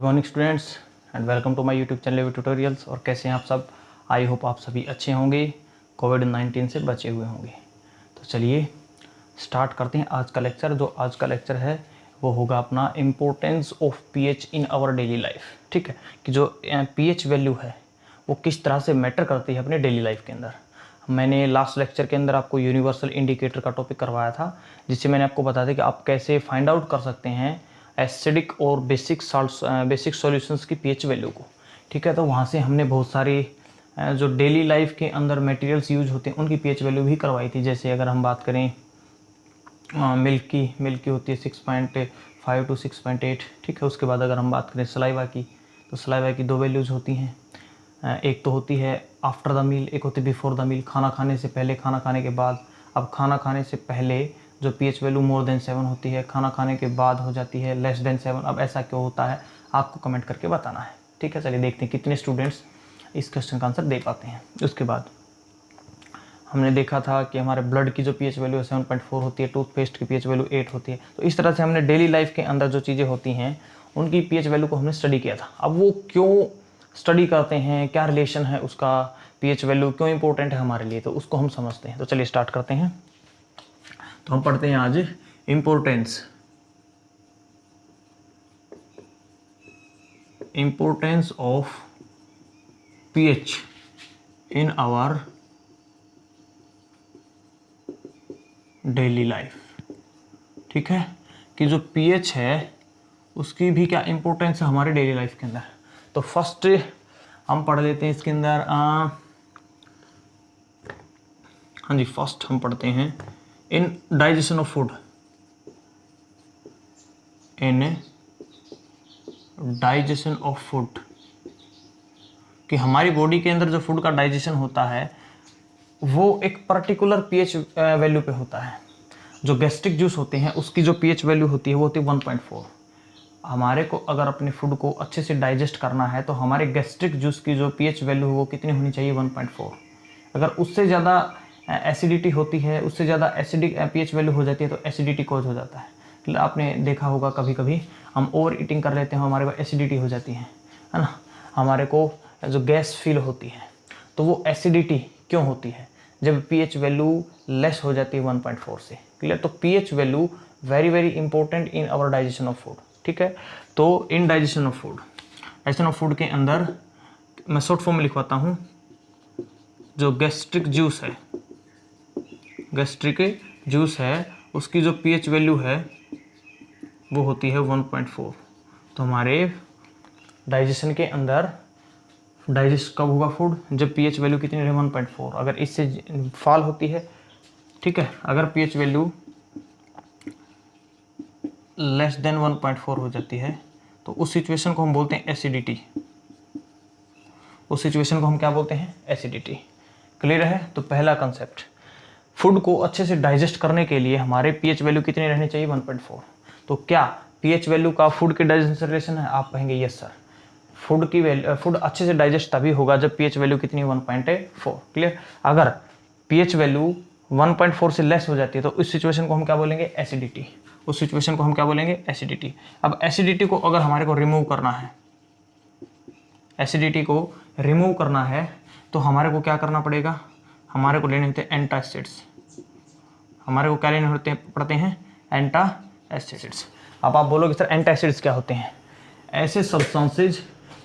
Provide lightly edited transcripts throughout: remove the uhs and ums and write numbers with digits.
Good morning students and welcome to my YouTube channel tutorials. और कैसे हैं आप सब? आई होप आप सभी अच्छे होंगे, कोविड-19 से बचे हुए होंगे। तो चलिए स्टार्ट करते हैं आज का लेक्चर। जो आज का लेक्चर है वो होगा अपना importance of pH in our daily life. ठीक है, कि जो पीएच वैल्यू है वो किस तरह से मैटर करती है अपने डेली लाइफ के अंदर। मैंने लास्ट लेक्चर के अंदर आपको यूनिवर्सल इंडिकेटर का टॉपिक करवाया था, जिससे मैंने आपको बताया था कि आप कैसे फाइंड आउट कर सकते हैं एसिडिक और बेसिक सॉल्यूशंस की पीएच वैल्यू को। ठीक है, तो वहाँ से हमने बहुत सारी जो डेली लाइफ के अंदर मटेरियल्स यूज होते हैं उनकी पीएच वैल्यू भी करवाई थी। जैसे अगर हम बात करें मिल्क की होती है 6.5 to 6.8। ठीक है, उसके बाद अगर हम बात करें सलाइवा की, तो सलाइवा की दो वैल्यूज़ होती हैं। एक तो होती है आफ्टर द मील, एक होती है बिफोर द मील, खाना खाने से पहले, खाना खाने के बाद। अब खाना खाने से पहले जो पीएच वैल्यू मोर देन 7 होती है, खाना खाने के बाद हो जाती है लेस देन 7। अब ऐसा क्यों होता है आपको कमेंट करके बताना है। ठीक है, चलिए देखते हैं कितने स्टूडेंट्स इस क्वेश्चन का आंसर दे पाते हैं। उसके बाद हमने देखा था कि हमारे ब्लड की जो पीएच वैल्यू है 7.4 होती है, टूथपेस्ट की पीएच वैल्यू 8 होती है। तो इस तरह से हमने डेली लाइफ के अंदर जो चीज़ें होती हैं उनकी पीएच वैल्यू को हमने स्टडी किया था। अब वो क्यों स्टडी करते हैं, क्या रिलेशन है उसका, पीएच वैल्यू क्यों इंपॉर्टेंट है हमारे लिए, तो उसको हम समझते हैं। तो चलिए स्टार्ट करते हैं। तो हम पढ़ते हैं आज importance of pH in our daily life. ठीक है, कि जो पीएच है उसकी भी क्या इंपॉर्टेंस है हमारे डेली लाइफ के अंदर। तो फर्स्ट हम पढ़ लेते हैं इसके अंदर हाँ जी, फर्स्ट हम पढ़ते हैं in digestion of food. In digestion of food, कि हमारी बॉडी के अंदर जो फूड का डाइजेशन होता है वो एक पर्टिकुलर पीएच वैल्यू पे होता है। जो गैस्ट्रिक जूस होते हैं उसकी जो पीएच वैल्यू होती है वो होती है 1.4। हमारे को अगर अपने फूड को अच्छे से डाइजेस्ट करना है तो हमारे गैस्ट्रिक जूस की जो पीएच वैल्यू है वो कितनी होनी चाहिए? 1.4। अगर उससे ज़्यादा एसिडिटी होती है, उससे ज़्यादा एसिडिक पीएच वैल्यू हो जाती है तो एसिडिटी कॉज हो जाता है। आपने देखा होगा कभी कभी हम ओवर ईटिंग कर लेते हैं, हमारे को एसिडिटी हो जाती है ना, हमारे को जो गैस फील होती है। तो वो एसिडिटी क्यों होती है? जब पीएच वैल्यू लेस हो जाती है 1.4 से। क्लियर? तो pH value very very important in our digestion of food. ठीक है, तो इन डाइजेशन ऑफ फूड के अंदर मैं शॉर्ट फॉर्म में लिखवाता हूँ। जो गैस्ट्रिक जूस है उसकी जो पीएच वैल्यू है वो होती है 1.4। तो हमारे डाइजेशन के अंदर डाइजेस्ट कब होगा फूड? जब पीएच वैल्यू कितनी रहे? 1.4। अगर इससे फॉल होती है, ठीक है, अगर पीएच वैल्यू लेस देन 1.4 हो जाती है तो उस सिचुएशन को हम बोलते हैं एसिडिटी। उस सिचुएशन को हम क्या बोलते हैं? एसिडिटी। क्लियर है? तो पहला कंसेप्ट, फूड को अच्छे से डाइजेस्ट करने के लिए हमारे पीएच वैल्यू कितनी रहनी चाहिए? 1.4। तो क्या पीएच वैल्यू का फूड के डाइजेशन से रिलेशन है? आप कहेंगे यस सर। फूड अच्छे से डाइजेस्ट तभी होगा जब पीएच वैल्यू कितनी? 1.4। क्लियर? अगर पीएच वैल्यू 1.4 से लेस हो जाती है तो उस सिचुएशन को हम क्या बोलेंगे? एसिडिटी। उस सिचुएशन को हम क्या बोलेंगे? एसिडिटी। अब एसिडिटी को अगर हमारे को रिमूव करना है, तो हमारे को क्या करना पड़ेगा? हमारे को लेने होते हैं एंटासिड्स। हमारे को क्या लेने पड़ते हैं? एंटासिड्स। अब आप बोलोगे सर एंटासिड्स क्या होते हैं? ऐसे सब्सटेंसेज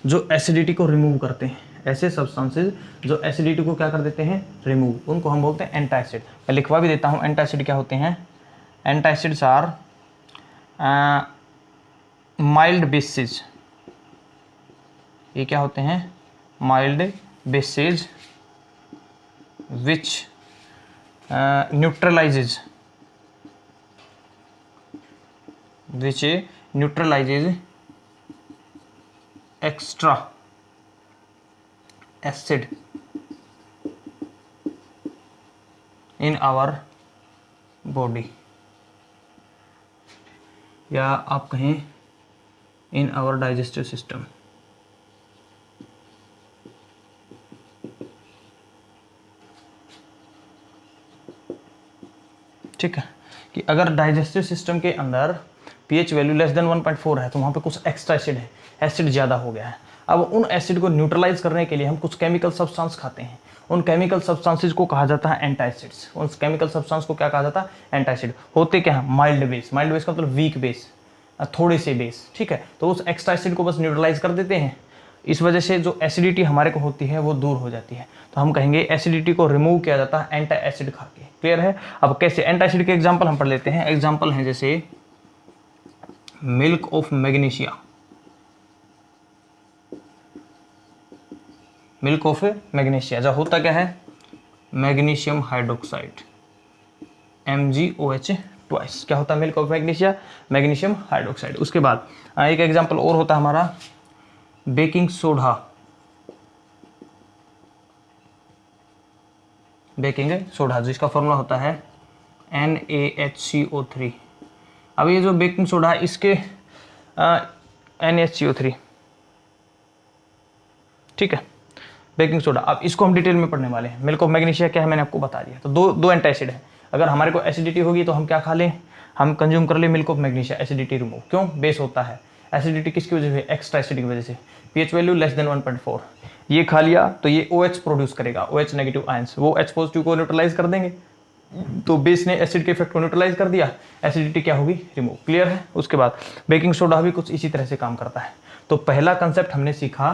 जो एसिडिटी को रिमूव करते हैं, ऐसे सब्सटेंसेज जो एसिडिटी को क्या कर देते हैं? रिमूव, उनको हम बोलते हैं एंटासिड। मैं लिखवा भी देता हूँ एंटासिड क्या होते हैं। Antacids are mild bases. ये क्या होते हैं? Mild bases which neutralises extra acid in our body, या आप कहें इन आवर डाइजेस्टिव सिस्टम। ठीक है, कि अगर डाइजेस्टिव सिस्टम के अंदर pH वैल्यू लेस देन 1.4 है तो वहाँ पे कुछ एक्स्ट्रा एसिड है, एसिड ज़्यादा हो गया है। अब उन एसिड को न्यूट्रलाइज करने के लिए हम कुछ केमिकल सब्सटेंस खाते हैं। उन केमिकल सब्सटेंसेस को कहा जाता है एंटासिड्स। उन केमिकल सब्सटेंस को क्या कहा जाता है? एंटासिड। होते क्या है? Mild base. माइल्ड बेस का मतलब वीक बेस, थोड़े से बेस, ठीक है। तो उस एक्स्ट्रा एसिड को बस न्यूट्रलाइज कर देते हैं। इस वजह से जो एसिडिटी हमारे को होती है वो दूर हो जाती है। तो हम कहेंगे एसिडिटी को रिमूव किया जाता है एंटा एसिड खा के। क्लियर है? अब कैसे? एंटा एसिड के एग्जाम्पल हम पढ़ लेते हैं। एग्जाम्पल है जैसे milk of magnesia, milk of magnesia. जो होता क्या है? Magnesium hydroxide, MgOH twice. क्या होता है milk of magnesia? Magnesium hydroxide. उसके बाद एक एग्जाम्पल और होता है हमारा बेकिंग सोडा, बेकिंग सोडा जिसका फॉर्मूला होता है NaHCO3। अब ये जो बेकिंग सोडा है इसके NaHCO3, ठीक है, बेकिंग सोडा। अब इसको हम डिटेल में पढ़ने वाले हैं। मिल्क ऑफ मैग्नीशिया क्या है मैंने आपको बता दिया। तो दो एंटासिड है। अगर हमारे को एसिडिटी होगी तो हम क्या खा लें? हम कंज्यूम कर ले milk of magnesia, acidity remove. क्यों? बेस होता है। एसिडिटी किसकी वजह से? एक्स्ट्रा एसिड की वजह से। pH value less than 1.4। ये खा लिया तो ये OH प्रोड्यूस करेगा, OH नेगेटिव आयंस। वो H पॉजिटिव को न्यूट्रलाइज कर देंगे। तो बेस ने एसिड के इफेक्ट को न्यूट्रलाइज कर दिया, एसिडिटी क्या होगी? रिमूव। क्लियर है? उसके बाद बेकिंग सोडा भी कुछ इसी तरह से काम करता है। तो पहला कंसेप्ट हमने सीखा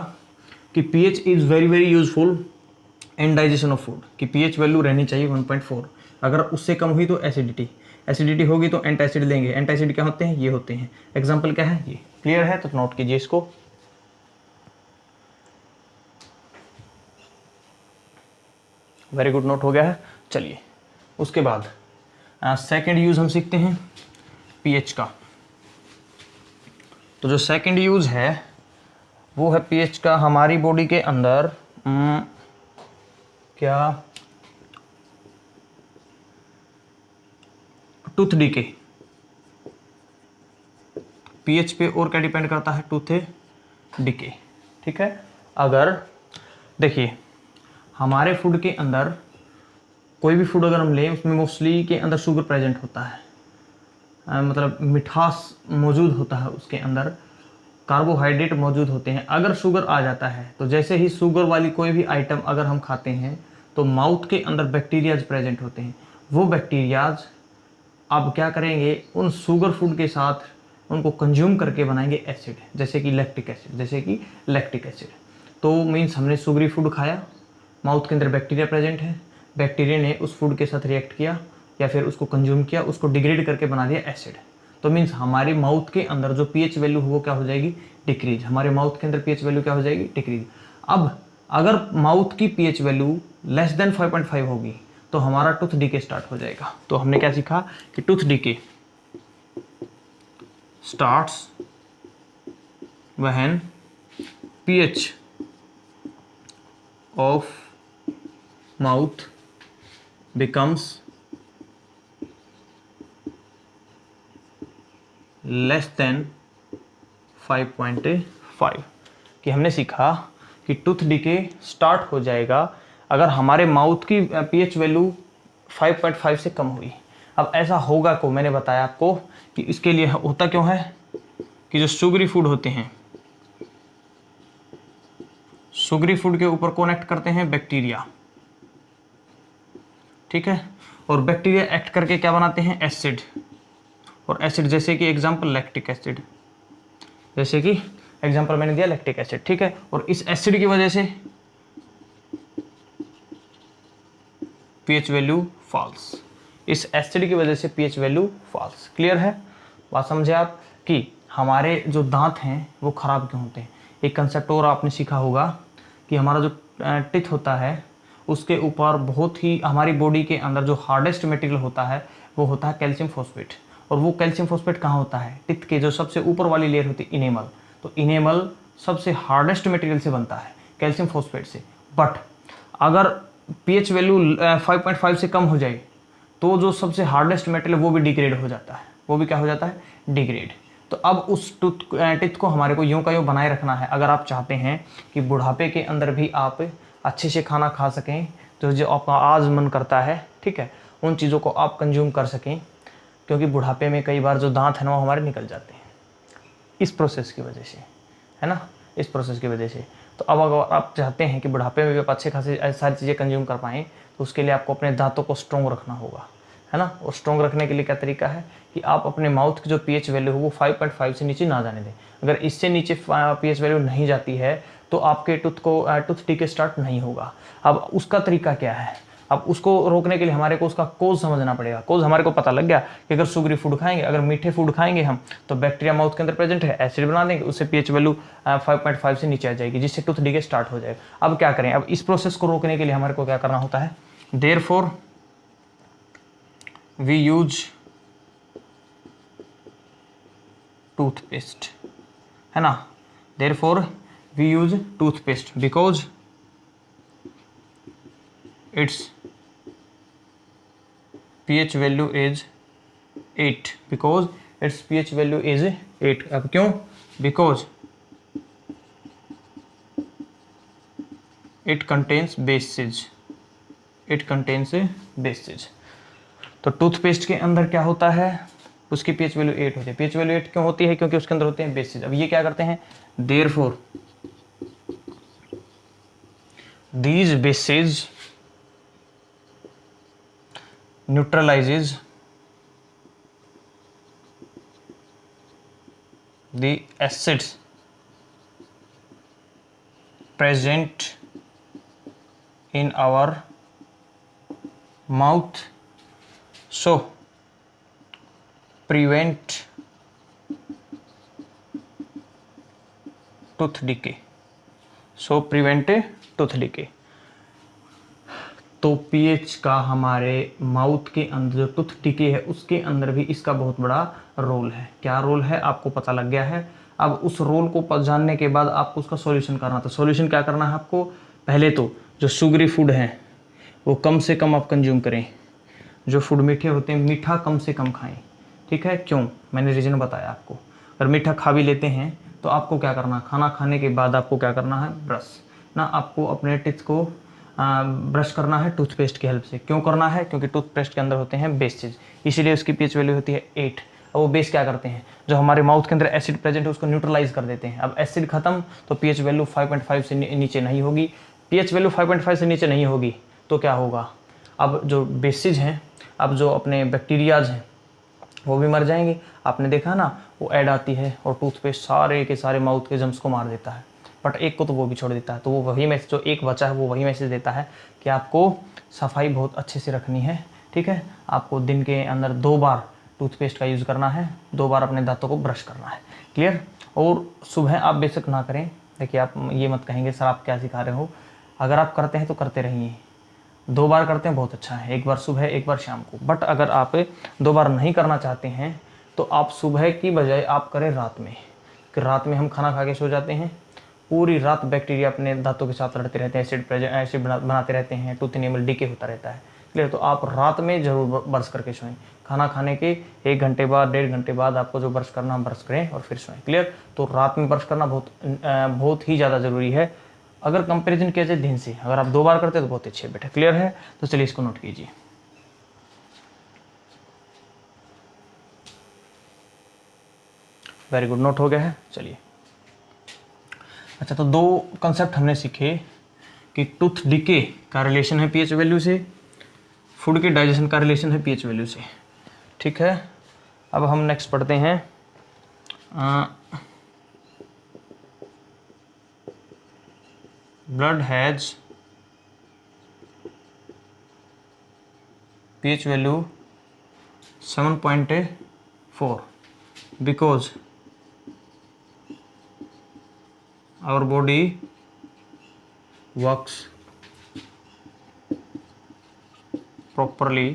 कि pH is very very useful in digestion of food, कि pH वैल्यू रहनी चाहिए 1.4। अगर उससे कम हुई तो एसिडिटी, एसिडिटी होगी तो एंटासिड लेंगे। एंटासिड क्या होते हैं? ये होते हैं। एग्जाम्पल क्या है? ये। क्लियर है? तो नोट कीजिए इसको। वेरी गुड, नोट हो गया है। चलिए उसके बाद सेकेंड यूज हम सीखते हैं pH का। तो जो सेकेंड यूज है वो है pH का हमारी बॉडी के अंदर क्या? Tooth decay. pH पे और क्या डिपेंड करता है? टूथ डीके, ठीक है। अगर देखिए हमारे फूड के अंदर कोई भी फूड अगर हम लें उसमें मोस्टली के अंदर शुगर प्रेजेंट होता है, मतलब मिठास मौजूद होता है उसके अंदर, कार्बोहाइड्रेट मौजूद होते हैं। अगर शुगर आ जाता है तो जैसे ही शुगर वाली कोई भी आइटम अगर हम खाते हैं तो माउथ के अंदर बैक्टीरियाज प्रेजेंट होते हैं। वो बैक्टीरियाज अब क्या करेंगे? उन शुगर फूड के साथ उनको कंज्यूम करके बनाएंगे एसिड, जैसे कि लैक्टिक एसिड, जैसे कि लैक्टिक एसिड। तो मीन्स हमने शुगरी फूड खाया, माउथ के अंदर बैक्टीरिया प्रेजेंट है, बैक्टीरिया ने उस फूड के साथ रिएक्ट किया या फिर उसको कंज्यूम किया, उसको डिग्रेड करके बना दिया एसिड। तो मीन्स हमारे माउथ के अंदर जो pH वैल्यू हो वो क्या हो जाएगी? डिक्रीज। हमारे माउथ के अंदर pH वैल्यू क्या हो जाएगी? डिक्रीज। अब अगर माउथ की pH वैल्यू लेस देन 5.5 होगी तो हमारा टूथ डीके स्टार्ट हो जाएगा। तो हमने क्या सीखा कि tooth decay starts when pH of mouth becomes less than 5.5। कि हमने सीखा कि टूथ डीके स्टार्ट हो जाएगा अगर हमारे माउथ की pH वैल्यू 5.5 से कम हुई। अब ऐसा होगा को मैंने बताया आपको कि इसके लिए होता क्यों है कि जो शुगरी फूड होते हैं, शुगरी फूड के ऊपर कनेक्ट करते हैं बैक्टीरिया, ठीक है। और बैक्टीरिया एक्ट करके क्या बनाते हैं? एसिड। और एसिड जैसे कि एग्जांपल लैक्टिक एसिड, जैसे कि एग्जांपल मैंने दिया लैक्टिक एसिड, ठीक है। और इस एसिड की वजह से pH वैल्यू फॉल्स, इस एसिड की वजह से pH वैल्यू फॉल्स। क्लियर है? बात समझे आप कि हमारे जो दांत हैं वो खराब क्यों होते हैं। एक कंसेप्ट और आपने सीखा होगा कि हमारा जो टिथ होता है उसके ऊपर बहुत ही हमारी बॉडी के अंदर जो हार्डेस्ट मटेरियल होता है वो होता है कैल्शियम फॉस्फेट। और वो कैल्शियम फॉस्फेट कहाँ होता है? टिथ के जो सबसे ऊपर वाली लेयर होती है इनेमल। तो इनेमल सबसे हार्डेस्ट मटेरियल से बनता है, कैल्शियम फॉस्फेट से। बट अगर pH वैल्यू 5.5 से कम हो जाए तो जो सबसे हार्डेस्ट मटेरियल वो भी डिग्रेड हो जाता है। वो भी क्या हो जाता है? डिग्रेड। तो अब उस टिथ को हमारे को यूं का यूं बनाए रखना है। अगर आप चाहते हैं कि बुढ़ापे के अंदर भी आप अच्छे से खाना खा सकें, तो जो आपका आज मन करता है, ठीक है, उन चीज़ों को आप कंज्यूम कर सकें, क्योंकि बुढ़ापे में कई बार जो दांत है ना वो हमारे निकल जाते हैं इस प्रोसेस की वजह से, है ना, इस प्रोसेस की वजह से। तो अब अगर आप चाहते हैं कि बुढ़ापे में भी आप अच्छे खासे सारी चीज़ें कंज्यूम कर पाएँ तो उसके लिए आपको अपने दांतों को स्ट्रॉन्ग रखना होगा, है ना। और स्ट्रॉन्ग रखने के लिए क्या तरीका है कि आप अपने माउथ की जो पीएच वैल्यू हो वो 5.5 से नीचे ना जाने दें। अगर इससे नीचे पीएच वैल्यू नहीं जाती है तो आपके टूथ डीके स्टार्ट नहीं होगा। अब उसका तरीका क्या है, अब उसको रोकने के लिए हमारे को उसका कोज समझना पड़ेगा। कोज हमारे को पता लग गया कि अगर शुगरी फूड खाएंगे, अगर मीठे फूड खाएंगे हम तो बैक्टीरिया माउथ के अंदर प्रेजेंट है, एसिड बना देंगे, उससे पीएच वैल्यू 5.5 से नीचे आ जाएगी, जिससे टूथ डीके स्टार्ट हो जाएगा। अब क्या करें, अब इस प्रोसेस को रोकने के लिए हमारे को क्या करना होता है, देयरफॉर वी यूज टूथपेस्ट, है ना, therefore we use toothpaste because it's pH value is 8, because its pH value is 8। अब क्यों, because it contains bases, it contains bases। तो टूथपेस्ट के अंदर क्या होता है, उसकी pH वैल्यू 8 होती है। pH वैल्यू 8 क्यों होती है, क्योंकि उसके अंदर होते हैं बेसिस। अब ये क्या करते हैं, therefore these bases neutralizes the acids present in our mouth, so prevent tooth decay, so prevent tooth decay। तो पीएच का हमारे माउथ के अंदर जो टूथ डिके है उसके अंदर भी इसका बहुत बड़ा रोल है। क्या रोल है आपको पता लग गया है। अब उस रोल को जानने के बाद आपको उसका सॉल्यूशन करना था। सॉल्यूशन क्या करना है आपको, पहले तो जो शुगरी फूड है वो कम से कम आप कंज्यूम करें। जो फूड मीठे होते हैं मीठा कम से कम खाएं, ठीक है। क्यों, मैंने रीज़न बताया आपको। अगर मीठा खा भी लेते हैं तो आपको क्या करना, खाना खाने के बाद आपको क्या करना है, ब्रश ना, आपको अपने टीथ को ब्रश करना है टूथपेस्ट की हेल्प से। क्यों करना है, क्योंकि टूथपेस्ट के अंदर होते हैं बेसेस, इसीलिए उसकी पीएच वैल्यू होती है 8। अब वो बेस क्या करते हैं, जो हमारे माउथ के अंदर एसिड प्रेजेंट है उसको न्यूट्रलाइज कर देते हैं। अब एसिड खत्म तो पीएच वैल्यू 5.5 से नीचे नहीं होगी। पीएच वैल्यू 5.5 से नीचे नहीं होगी तो क्या होगा, अब जो बेसिस हैं, अब जो अपने बैक्टीरियाज हैं वो भी मर जाएंगे। आपने देखा ना, वो ऐड आती है और टूथपेस्ट सारे के सारे माउथ के जम्स को मार देता है, बट एक को तो वो भी छोड़ देता है। तो वो वही मैसेज, जो एक बचा है वो वही मैसेज देता है कि आपको सफाई बहुत अच्छे से रखनी है, ठीक है। आपको दिन के अंदर 2 बार टूथपेस्ट का यूज़ करना है, 2 बार अपने दांतों को ब्रश करना है, क्लियर। और सुबह आप बेशक ना करें, देखिए आप ये मत कहेंगे सर आप क्या सिखा रहे हो, अगर आप करते हैं तो करते रहिए। 2 बार करते हैं बहुत अच्छा है, 1 बार सुबह 1 बार शाम को। बट अगर आप 2 बार नहीं करना चाहते हैं तो आप सुबह की बजाय आप करें रात में, कि रात में हम खाना खा के सो जाते हैं, पूरी रात बैक्टीरिया अपने दांतों के साथ लड़ते रहते हैं, एसिड बनाते रहते हैं, टूथ एनिमल डीके होता रहता है, क्लियर। तो आप रात में ज़रूर ब्रश करके सोएं। खाना खाने के 1 घंटे बाद 1.5 घंटे बाद आपको जो ब्रश करना ब्रश करें और फिर सोएं, क्लियर। तो रात में ब्रश करना बहुत ही ज़्यादा ज़रूरी है। अगर कंपैरिजन किया जाए दिन से, अगर आप 2 बार करते हैं तो बहुत अच्छे बेटा, क्लियर है। तो चलिए इसको नोट कीजिए। वेरी गुड, नोट हो गया है। चलिए अच्छा, तो 2 कंसेप्ट हमने सीखे कि टूथ डिके का रिलेशन है पीएच वैल्यू से, फूड के डाइजेशन का रिलेशन है पीएच वैल्यू से, ठीक है। अब हम नेक्स्ट पढ़ते हैं blood has pH value 7.4 because our body works properly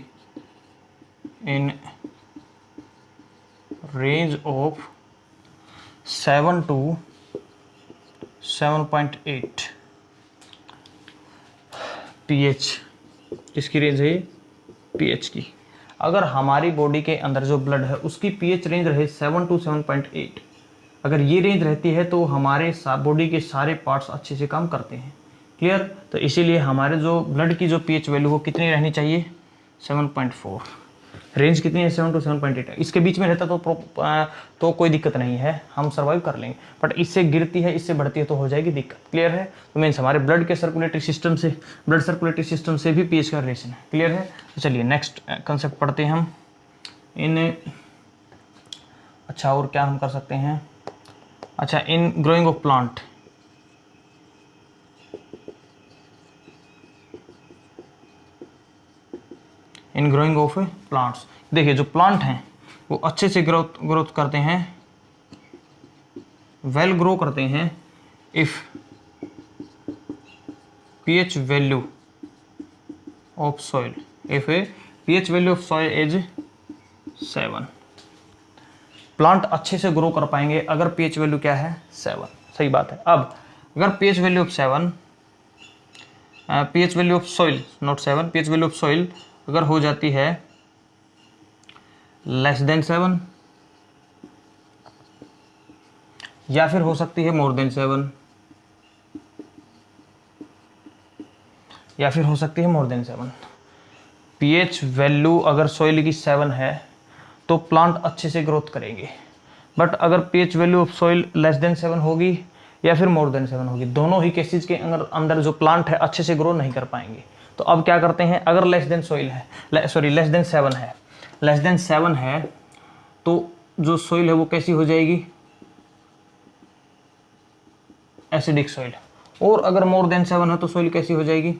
in range of 7 to 7.8 pH। इसकी रेंज है pH की। अगर हमारी बॉडी के अंदर जो ब्लड है उसकी pH रेंज रहे 7 to 7.8, अगर ये रेंज रहती है तो हमारे बॉडी के सारे पार्ट्स अच्छे से काम करते हैं, क्लियर। तो इसीलिए हमारे जो ब्लड की जो pH वैल्यू वो कितनी रहनी चाहिए, 7.4, रेंज कितनी है 7 to 7.8, इसके बीच में रहता तो कोई दिक्कत नहीं है, हम सर्वाइव कर लेंगे। बट इससे गिरती है, इससे बढ़ती है तो हो जाएगी दिक्कत। क्लियर है? तो मीन्स हमारे ब्लड सर्कुलेटरी सिस्टम से भी पीएच का रिलेशन है। क्लियर है? तो चलिए नेक्स्ट कंसेप्ट पढ़ते हैं हम इन। अच्छा, और क्या हम कर सकते हैं? अच्छा, इन growing of plant, in growing of plants, देखिए जो प्लांट हैं वो अच्छे से ग्रोथ करते हैं, वेल ग्रो करते हैं if pH value of soil, if pH value of soil is 7। Plant अच्छे से ग्रो कर पाएंगे अगर pH वैल्यू क्या है 7। सही बात है। अब अगर pH value of 7, pH value of soil not 7, pH value of soil अगर हो जाती है लेस देन 7 या फिर हो सकती है मोर देन 7, या फिर हो सकती है मोर देन 7। pH वैल्यू अगर सॉइल की 7 है तो प्लांट अच्छे से ग्रोथ करेंगे। बट अगर pH value of soil less than 7 होगी या फिर मोर देन 7 होगी, दोनों ही केसेस के अंदर जो प्लांट है अच्छे से ग्रो नहीं कर पाएंगे। तो अब क्या करते हैं, अगर लेस देन 7 है तो जो सॉइल है वो कैसी हो जाएगी? Acidic soil. और अगर मोर देन 7 है तो सॉइल कैसी हो जाएगी?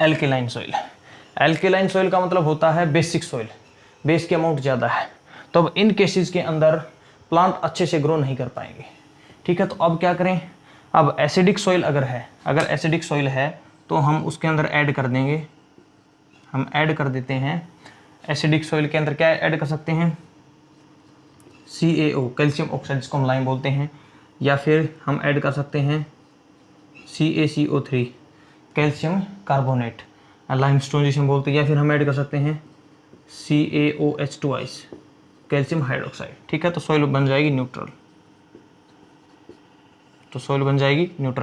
Alkaline soil. एल्केलाइन सॉइल का मतलब होता है बेसिक सॉइल, बेस की अमाउंट ज़्यादा है। तो अब इन केसेस के अंदर प्लांट अच्छे से ग्रो नहीं कर पाएंगे। ठीक है, तो अब क्या करें? अब एसिडिक सॉइल अगर एसिडिक सॉइल है तो हम उसके अंदर ऐड कर देंगे, हम ऐड कर देते हैं एसिडिक सॉइल के अंदर क्या ऐड कर सकते हैं? CaO, कैल्शियम ऑक्साइड, जिसको हम लाइम बोलते हैं, या फिर हम ऐड कर सकते हैं CaCO3, कैल्शियम कार्बोनेट, लाइमस्टोन जिसे हम बोलते हैं, या फिर हम ऐड कर सकते हैं CaOH2, कैल्शियम हाइड्रोक्साइड। ठीक है, तो सॉइल बन जाएगी न्यूट्रल।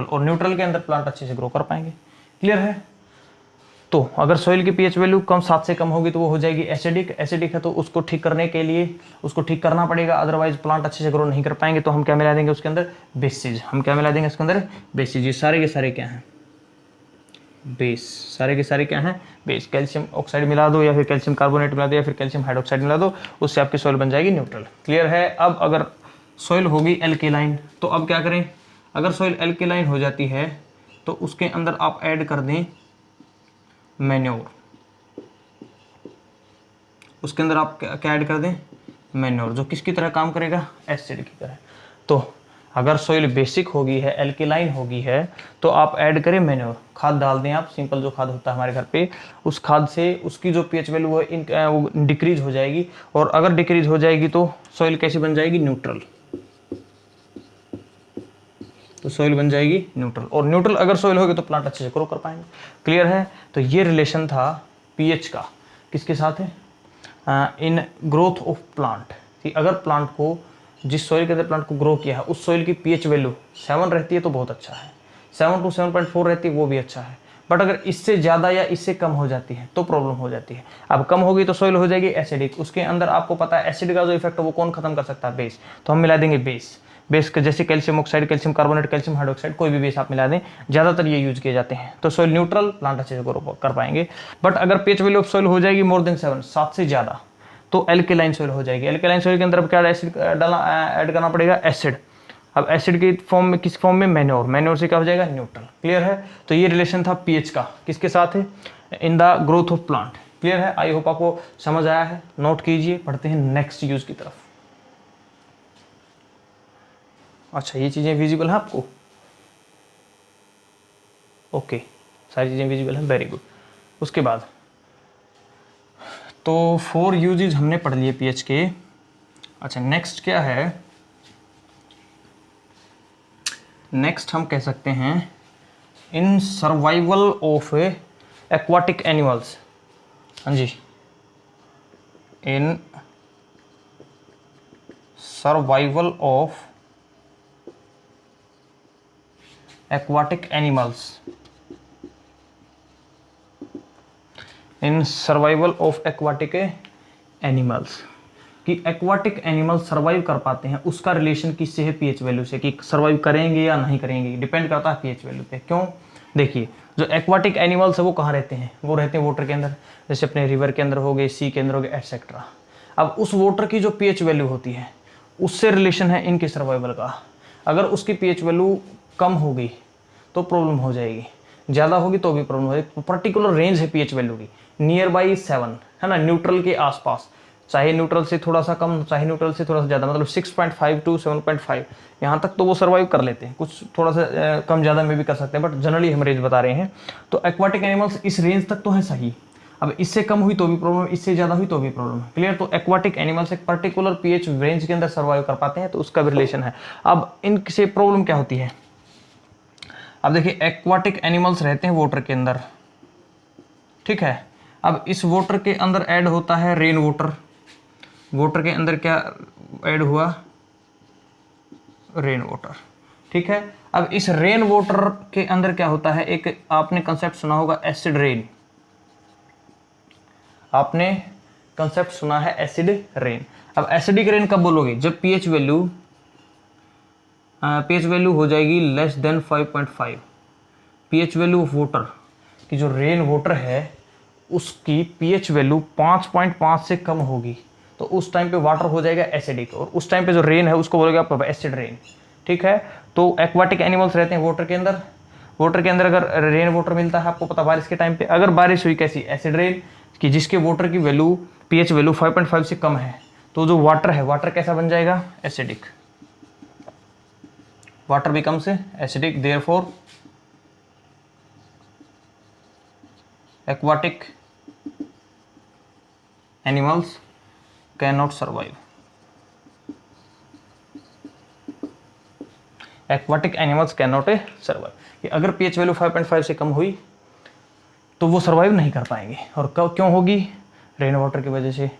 और न्यूट्रल के अंदर प्लांट अच्छे से ग्रो कर पाएंगे। क्लियर है? तो अगर सॉइल की pH वैल्यू 7 से कम होगी तो वो हो जाएगी एसिडिक है, तो उसको ठीक करने के लिए उसको ठीक करना पड़ेगा, अदरवाइज प्लांट अच्छे से ग्रो नहीं कर पाएंगे। तो हम क्या मिला देंगे उसके अंदर? बेसिस। हम क्या मिला देंगे इसके अंदर? बेसिस। ये सारे के सारे क्या हैं? बेस। सारे के सारे क्या हैं? बेस। कैल्शियम ऑक्साइड मिला दो, या फिर कैल्शियम कार्बोनेट मिला दो, या फिर कैल्शियम हाइड्रोक्साइड मिला दो, उससे आपकी सॉइल बन जाएगी न्यूट्रल। क्लियर है? अब अगर सॉइल होगी एल्केलाइन तो अब क्या करें? अगर सॉइल एल्केलाइन हो जाती है तो उसके अंदर आप ऐड कर दें मैन्योर। उसके अंदर आप क्या ऐड कर दें? मैन्योर, जो किसकी तरह काम करेगा? एसिड की तरह। तो अगर सॉइल बेसिक होगी है, एल्केलाइन होगी है, तो आप ऐड करें मैन्योर, खाद डाल दें आप, सिंपल जो खाद होता है हमारे घर पे, उस खाद से उसकी जो pH वैल्यू है वो डिक्रीज हो जाएगी। और अगर डिक्रीज हो जाएगी तो सॉइल कैसी बन जाएगी? न्यूट्रल। तो सॉइल बन जाएगी न्यूट्रल, और न्यूट्रल अगर सॉइल होगी तो प्लांट अच्छे से ग्रो कर पाएंगे। क्लियर है? तो ये रिलेशन था pH का, किसके साथ है? In growth of plant. कि अगर प्लांट को, जिस सॉइल के अंदर प्लांट को ग्रो किया है, उस सॉइल की pH वैल्यू 7 रहती है तो बहुत अच्छा है, 7 to 7.4 रहती है वो भी अच्छा है। बट अगर इससे ज़्यादा या इससे कम हो जाती है तो प्रॉब्लम हो जाती है। अब कम होगी तो सॉइल हो जाएगी एसिडिक। उसके अंदर आपको पता है एसिड का जो इफेक्ट है वो कौन खत्म कर सकता है? बेस। तो हम मिला देंगे बेस का, जैसे calcium oxide, calcium carbonate, calcium hydroxide, कोई भी बेस आप मिला दें, ज़्यादातर ये यूज किए जाते हैं। तो सॉइल न्यूट्रल, प्लांट अच्छे से ग्रो कर पाएंगे। बट अगर pH वैल्यू ऑफ सॉइल हो जाएगी मोर देन 7 से ज़्यादा, तो एल्केलाइन सॉइल हो जाएगी। एल्केलाइन सॉइल के अंदर क्या एसिड ऐड करना पड़ेगा? एसिड। अब एसिड की फॉर्म में, किस फॉर्म में? मैन्योर से क्या हो जाएगा? न्यूट्रल। क्लियर है? तो ये रिलेशन था pH का, किसके साथ है? In the growth of plant. Clear है? आई होप आपको समझ आया है। नोट कीजिए, पढ़ते हैं नेक्स्ट यूज की तरफ। अच्छा, ये चीज़ें विजिबल हैं आपको? ओके, सारी चीज़ें विजिबल हैं, वेरी गुड। उसके बाद तो 4 यूजेज हमने पढ़ लिए pH के। अच्छा, नेक्स्ट क्या है? नेक्स्ट हम कह सकते हैं in survival of aquatic animals. हाँ जी, in survival of aquatic animals। In survival of aquatic animals, कि एक्वाटिक एनिमल सर्वाइव कर पाते हैं, उसका रिलेशन किससे है? पीएच वैल्यू से, कि सर्वाइव करेंगे या नहीं करेंगे, डिपेंड करता है पीएच वैल्यू पे। क्यों? देखिए, जो एक्वाटिक एनिमल्स है वो कहाँ रहते हैं? वो रहते हैं वाटर के अंदर, जैसे अपने रिवर के अंदर हो गए, सी के अंदर हो गए, एटसेट्रा। अब उस वाटर की जो पीएच वैल्यू होती है उससे रिलेशन है इनके सर्वाइवल का। अगर उसकी पीएच वैल्यू कम होगी तो प्रॉब्लम हो जाएगी, ज़्यादा होगी तो भी प्रॉब्लम हो जाएगी। पर्टिकुलर रेंज है पीएच वैल्यू की, नियर बाई 7 है ना, न्यूट्रल के आसपास, चाहे न्यूट्रल से थोड़ा सा कम, चाहे न्यूट्रल से थोड़ा सा ज़्यादा, मतलब 6.5 to 7.5 यहाँ तक तो वो सर्वाइव कर लेते हैं। कुछ थोड़ा सा कम ज़्यादा में भी कर सकते हैं, बट जनरली हम रेंज बता रहे हैं। तो एक्वाटिक एनिमल्स इस रेंज तक तो है सही। अब इससे कम हुई तो भी प्रॉब्लम, इससे ज़्यादा हुई तो भी प्रॉब्लम। क्लियर? तो एक्वाटिक एनिमल्स एक पर्टिकुलर पीएच रेंज के अंदर सर्वाइव कर पाते हैं, तो उसका भी रिलेशन है। अब इनसे प्रॉब्लम क्या होती है? अब देखिए, एक्वाटिक एनिमल्स रहते हैं वाटर के अंदर, ठीक है। अब इस वाटर के अंदर ऐड होता है रेन वाटर। वाटर के अंदर क्या ऐड हुआ? रेन वाटर, ठीक है। अब इस रेन वाटर के अंदर क्या होता है? एक आपने कंसेप्ट सुना होगा, एसिड रेन। आपने कंसेप्ट सुना है एसिड रेन। अब एसिडिक रेन कब बोलोगे? जब पीएच वैल्यू हो जाएगी less than 5.5। PH value of water की, जो रेन वाटर है उसकी पीएच वैल्यू 5.5 से कम होगी तो उस टाइम पे वाटर हो जाएगा एसिडिक, और उस टाइम पे जो रेन है उसको बोलोगे आप एसिड रेन, ठीक है। तो एक्वाटिक एनिमल्स रहते हैं वाटर के अंदर। वाटर के अंदर अगर रेन वाटर मिलता है, आपको पता बारिश के टाइम पे अगर बारिश हुई, कैसी? एसिड रेन, कि जिसके वाटर की वैल्यू पीएच वैल्यू 5.5 से कम है, तो जो वाटर है, वाटर कैसा बन जाएगा? Acidic. Water becomes acidic, therefore aquatic animals cannot survive. Aquatic animals cannot survive, कि अगर pH वैल्यू 5.5 से कम हुई तो वो सर्वाइव नहीं कर पाएंगे। और क्यों होगी? रेन वाटर की वजह से।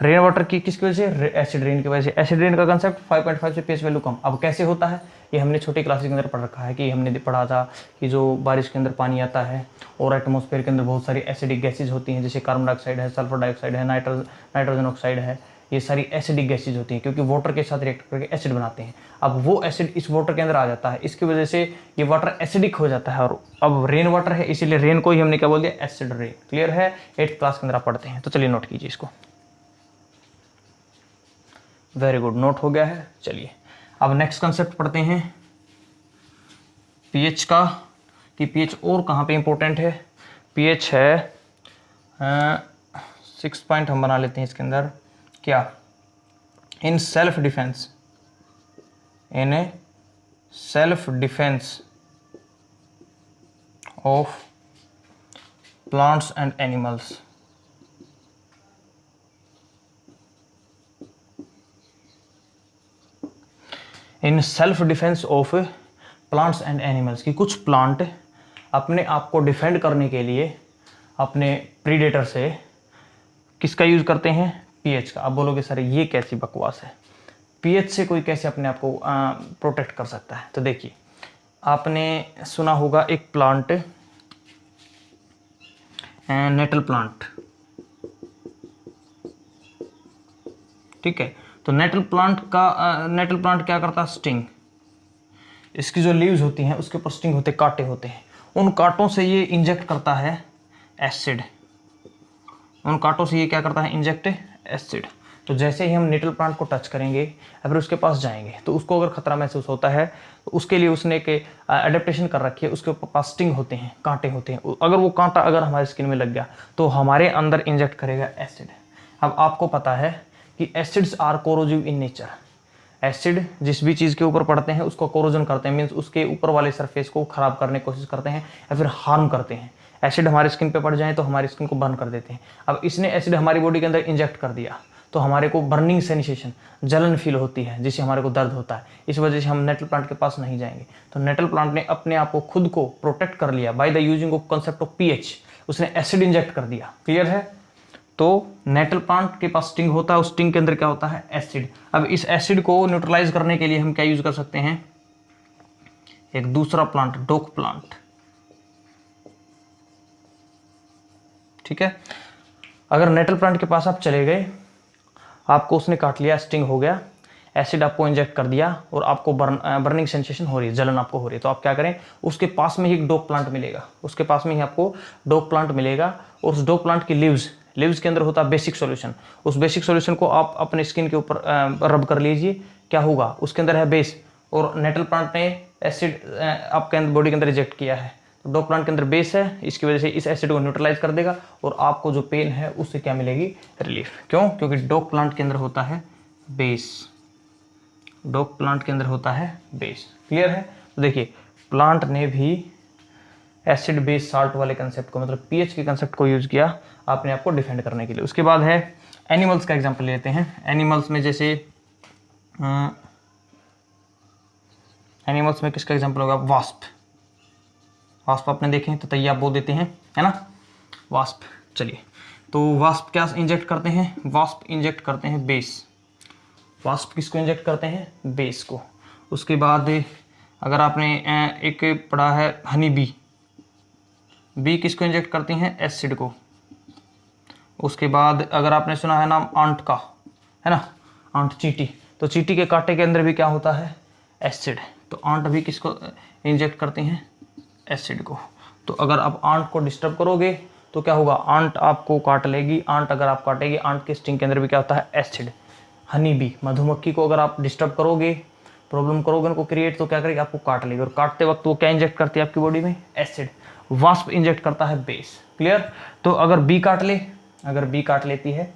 रेन वाटर की किसकी वजह से? एसिड रेन की वजह से। एसिड रेन का कंसेप्ट 5.5 से पीएच वैल्यू कम। अब कैसे होता है? ये हमने छोटी क्लासेस के अंदर पढ़ रखा है, कि हमने पढ़ा था कि जो बारिश के अंदर पानी आता है और एटमॉस्फेयर के अंदर बहुत सारी एसिडिक गैसेज होती हैं, जैसे कार्बन डाइऑक्साइड है, सल्फर डाइऑक्साइड है, नाइट्रोजन ऑक्साइड है, ये सारी एसिडिक गैसेज होती हैं, क्योंकि वाटर के साथ रिएक्ट करके एसिड बनाते हैं। अब वो एसिड इस वाटर के अंदर आ जाता है, इसकी वजह से ये वाटर एसिडिक हो जाता है। और अब रेन वाटर है, इसीलिए रेन को ही हमने क्या बोल दिया? Acid rain. क्लियर है? 8th क्लास के अंदर आप पढ़ते हैं, तो चलिए नोट कीजिए इसको। वेरी गुड, नोट हो गया है। चलिए अब नेक्स्ट कंसेप्ट पढ़ते हैं पीएच का, कि पीएच और कहाँ पे इंपॉर्टेंट है। पीएच है 6 पॉइंट हम बना लेते हैं इसके अंदर। क्या? In self defence, in A self defence of plants and animals, in self defence of plants and animals, की कुछ प्लांट अपने आप को डिफेंड करने के लिए अपने प्रीडेटर से किसका यूज करते हैं? पीएच का। अब बोलोगे सर ये कैसी बकवास है, पीएच से कोई कैसे अपने आप को प्रोटेक्ट कर सकता है? तो देखिए, आपने सुना होगा एक प्लांट, नेटल प्लांट, ठीक है। तो नेटल प्लांट क्या करता है? स्टिंग। इसकी जो लीव्स होती हैं उसके ऊपर स्टिंग होते, कांटे होते हैं, उन कांटों से ये इंजेक्ट करता है एसिड। उन कांटों से ये क्या करता है? Inject acid. तो जैसे ही हम नेटल प्लांट को टच करेंगे, अगर उसके पास जाएंगे तो उसको अगर खतरा महसूस होता है तो उसके लिए उसने एक एडेप्टेशन कर रखी है, उसके ऊपर पास स्टिंग होते हैं, कांटे होते हैं। अगर वो कांटा अगर हमारे स्किन में लग गया तो हमारे अंदर इंजेक्ट करेगा एसिड। अब आपको पता है कि acids are corrosive in nature. Acid जिस भी चीज़ के ऊपर पड़ते हैं उसको कोरोजन करते हैं, मीन्स उसके ऊपर वाले सरफेस को खराब करने की कोशिश करते हैं या फिर हार्म करते हैं। एसिड हमारे स्किन पे पड़ जाए तो हमारी स्किन को बर्न कर देते हैं। अब इसने एसिड हमारी बॉडी के अंदर इंजेक्ट कर दिया तो हमारे को बर्निंग सेंसेशन, जलन फील होती है, जिससे हमारे को दर्द होता है। इस वजह से हम नेटल प्लांट के पास नहीं जाएंगे। तो नेटल प्लांट ने अपने आप को खुद को प्रोटेक्ट कर लिया by the using of concept of pH. उसने एसिड इंजेक्ट कर दिया। क्लियर है? तो नेटल प्लांट के पास स्टिंग होता है, उस स्टिंग के अंदर क्या होता है? एसिड। अब इस एसिड को न्यूट्रलाइज करने के लिए हम क्या यूज कर सकते हैं? एक दूसरा प्लांट, डोक प्लांट, ठीक है। अगर नेटल प्लांट के पास आप चले गए, आपको उसने काट लिया, स्टिंग हो गया, एसिड आपको इंजेक्ट कर दिया और आपको बर्निंग सेंसेशन हो रही है, जलन आपको हो रही है, तो आप क्या करें, उसके पास में ही एक डॉग प्लांट मिलेगा, उसके पास में ही आपको डॉग प्लांट मिलेगा और उस डॉग प्लांट की लीव्स के अंदर होता है बेसिक सॉल्यूशन। उस बेसिक सॉल्यूशन को आप अपने स्किन के ऊपर रब कर लीजिए, क्या होगा, उसके अंदर है बेस और नेटल प्लांट ने एसिड आपके अंदर बॉडी के अंदर रिजेक्ट किया है, तो डॉग प्लांट के अंदर बेस है, इसकी वजह से इस एसिड को न्यूट्रलाइज कर देगा और आपको जो पेन है उससे क्या मिलेगी, रिलीफ। क्यों? क्योंकि डॉग प्लांट के अंदर होता है बेस, डॉग प्लांट के अंदर होता है बेस। क्लियर है? तो देखिए प्लांट ने भी एसिड बेस साल्ट वाले कंसेप्ट को, मतलब पीएच के कंसेप्ट को यूज किया अपने आप को डिफेंड करने के लिए। उसके बाद है एनिमल्स का एग्जांपल लेते हैं। एनिमल्स में जैसे एनिमल्स में किसका एग्जांपल होगा, वास्प। वास्प आपने देखे हैं, तो तैयार आप बोल देते हैं, है ना, वास्प। चलिए, तो वास्प क्या इंजेक्ट करते हैं, वास्प इंजेक्ट करते हैं बेस। वास्प किसको इंजेक्ट करते हैं, बेस को। उसके बाद अगर आपने एक पढ़ा है हनी बी, बी किसको इंजेक्ट करती हैं, एसिड को। उसके बाद अगर आपने सुना है नाम आंट का, है ना, आंट चींटी, तो चींटी के कांटे के अंदर भी क्या होता है, एसिड। तो आंट भी किसको इंजेक्ट करती हैं, एसिड को। तो अगर आप आंट को डिस्टर्ब करोगे तो क्या होगा, आंट आपको काट लेगी। आंट अगर आप काटेगी, आंट के स्टिंग के अंदर भी क्या होता है, एसिड। हनी बी, मधुमक्खी को अगर आप डिस्टर्ब करोगे, प्रॉब्लम करोगे उनको क्रिएट, तो क्या करेगी, आपको काट लेगी। और काटते वक्त वो क्या इंजेक्ट करती है आपकी बॉडी में, एसिड। वास्प इंजेक्ट करता है बेस। क्लियर? तो अगर बी काट ले, अगर बी काट लेती है,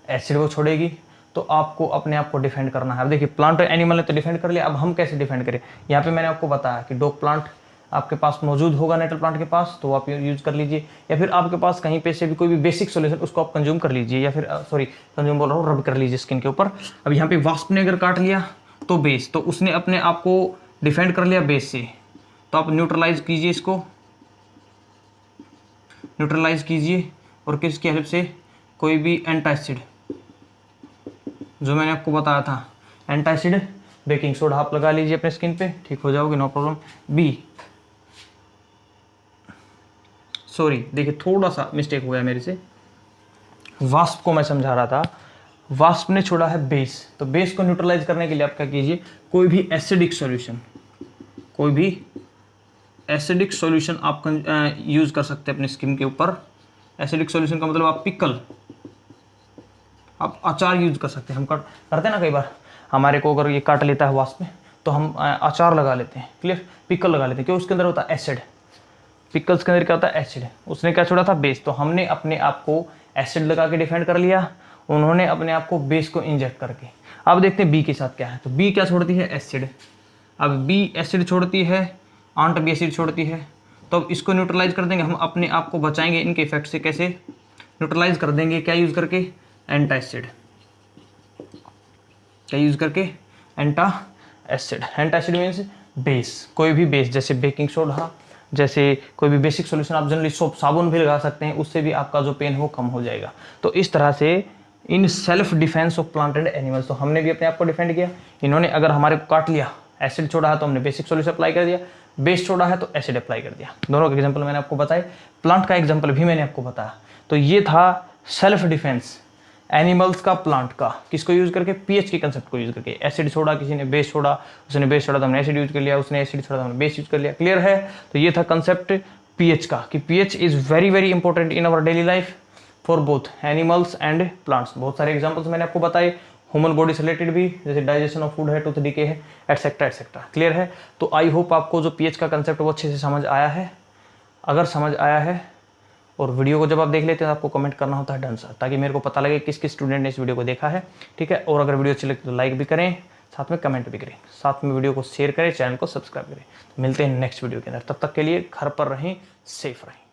एसिड वो छोड़ेगी, तो आपको अपने आप को डिफेंड करना है। अब देखिए प्लांट और एनिमल ने तो डिफेंड कर लिया, अब हम कैसे डिफेंड करें। यहाँ पे मैंने आपको बताया कि डॉग प्लांट आपके पास मौजूद होगा नेटल प्लांट के पास, तो आप यूज कर लीजिए, या फिर आपके पास कहीं पे से भी कोई भी बेसिक सॉल्यूशन उसको आप कंज्यूम कर लीजिए, या फिर कंज्यूम बोल रहा हूँ, रब कर लीजिए स्किन के ऊपर। अब यहाँ पे वास्प ने अगर काट लिया तो बेस, तो उसने अपने आप को डिफेंड कर लिया बेस से, तो आप न्यूट्रलाइज कीजिए, इसको न्यूट्रलाइज कीजिए। और किसकी हेल्प से, कोई भी एंटासिड, जो मैंने आपको बताया था, एंटासिड, बेकिंग सोडा आप लगा लीजिए अपने स्किन पे, ठीक हो जाओगे, नो प्रॉब्लम। बी, सॉरी देखिए थोड़ा सा मिस्टेक हो गया मेरे से, वास्प को मैं समझा रहा था, वास्प ने छोड़ा है बेस, तो बेस को न्यूट्रलाइज करने के लिए आप क्या कीजिए, कोई भी एसिडिक सॉल्यूशन, कोई भी एसिडिक सॉल्यूशन आप यूज कर सकते हैं अपने स्किन के ऊपर। एसिडिक सॉल्यूशन का मतलब आप पिकल, आप अचार यूज कर सकते हैं। हम करते हैं ना, कई बार हमारे को अगर ये काट लेता है वास्प में, तो हम अचार लगा लेते हैं। क्लियर? पिकल लगा लेते हैं, क्यों, उसके अंदर होता है एसिड। पिकल्स के अंदर क्या होता है, एसिड। उसने क्या छोड़ा था, बेस। तो हमने अपने आप को एसिड लगा के डिफेंड कर लिया, उन्होंने अपने आप को बेस को इंजेक्ट करके। अब देखते हैं बी के साथ क्या है। तो बी क्या छोड़ती है, एसिड। अब बी एसिड छोड़ती है, आंट भी एसिड छोड़ती है, तो अब इसको न्यूट्रलाइज कर देंगे, हम अपने आप को बचाएंगे इनके इफेक्ट से। कैसे न्यूट्रलाइज कर देंगे, क्या यूज करके, एंटासिड। क्या यूज करके, एंटा एसिड। एंटासिड मीन्स बेस, कोई भी बेस, जैसे बेकिंग सोडा, जैसे कोई भी बेसिक सॉल्यूशन, आप जनरली सोप साबुन भी लगा सकते हैं, उससे भी आपका जो पेन है वो कम हो जाएगा। तो इस तरह से in self defence of plant and animals, तो हमने भी अपने आप को डिफेंड किया। इन्होंने अगर हमारे को काट लिया, एसिड छोड़ा है तो हमने बेसिक सॉल्यूशन अप्लाई कर दिया, बेस छोड़ा है तो एसिड अप्लाई कर दिया। दोनों के एग्जाम्पल मैंने आपको बताए, प्लांट का एग्जाम्पल भी मैंने आपको बताया। तो ये था सेल्फ डिफेंस एनिमल्स का, प्लांट का, किसको यूज करके, पीएच के कंसेप्ट को यूज करके। एसिड छोड़ा, किसी ने बेस छोड़ा, उसने बेस छोड़ा तो हमने एसिड यूज कर लिया, उसने एसिड छोड़ा तो हमने बेस यूज कर लिया। क्लियर है? तो ये था कंसेप्ट पीएच का, कि pH is very very important in our daily life for both animals and plants. बहुत सारे एग्जाम्पल्स मैंने आपको बताए, ह्यूमन बॉडी से रिलेटेड भी, जैसे डाइजेशन ऑफ फूड है, टूथ डीके है, एटसेट्रा एटसेट्रा। क्लियर है? तो आई होप आपको जो पीएच का कंसेप्ट वो अच्छे से समझ आया है। अगर समझ आया है, और वीडियो को जब आप देख लेते हैं तो आपको कमेंट करना होता है डन सर, ताकि मेरे को पता लगे किस किस स्टूडेंट ने इस वीडियो को देखा है। ठीक है? और अगर वीडियो अच्छी लगे तो लाइक भी करें, साथ में कमेंट भी करें, साथ में वीडियो को शेयर करें, चैनल को सब्सक्राइब करें। तो मिलते हैं नेक्स्ट वीडियो के अंदर, तब तक के लिए घर पर रहें, सेफ रहें।